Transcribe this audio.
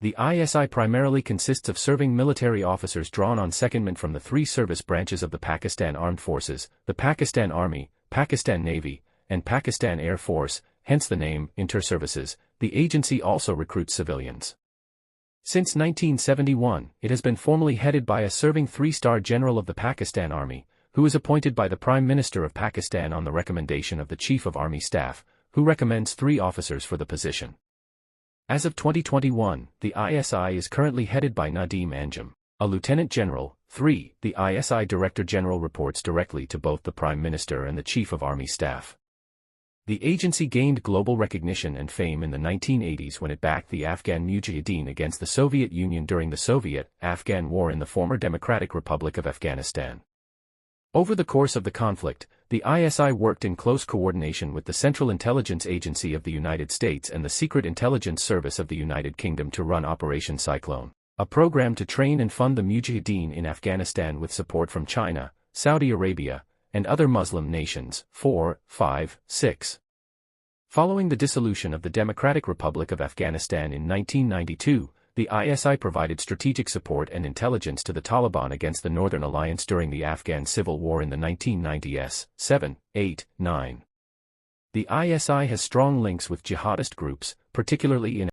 The ISI primarily consists of serving military officers drawn on secondment from the three service branches of the Pakistan Armed Forces, the Pakistan Army, Pakistan Navy, and Pakistan Air Force, hence the name, Inter-Services. The agency also recruits civilians. Since 1971, it has been formally headed by a serving three-star general of the Pakistan Army, who is appointed by the Prime Minister of Pakistan on the recommendation of the Chief of Army Staff, who recommends 3 officers for the position. As of 2021, the ISI is currently headed by Nadeem Anjum, a Lieutenant General. 3. The ISI Director General reports directly to both the Prime Minister and the Chief of Army Staff. The agency gained global recognition and fame in the 1980s when it backed the Afghan Mujahideen against the Soviet Union during the Soviet-Afghan War in the former Democratic Republic of Afghanistan. Over the course of the conflict, the ISI worked in close coordination with the Central Intelligence Agency of the United States and the Secret Intelligence Service of the United Kingdom to run Operation Cyclone, a program to train and fund the Mujahideen in Afghanistan with support from China, Saudi Arabia, and other Muslim nations. 4, 5, 6. Following the dissolution of the Democratic Republic of Afghanistan in 1992, the ISI provided strategic support and intelligence to the Taliban against the Northern Alliance during the Afghan Civil War in the 1990s. 7, 8, 9. The ISI has strong links with jihadist groups, particularly in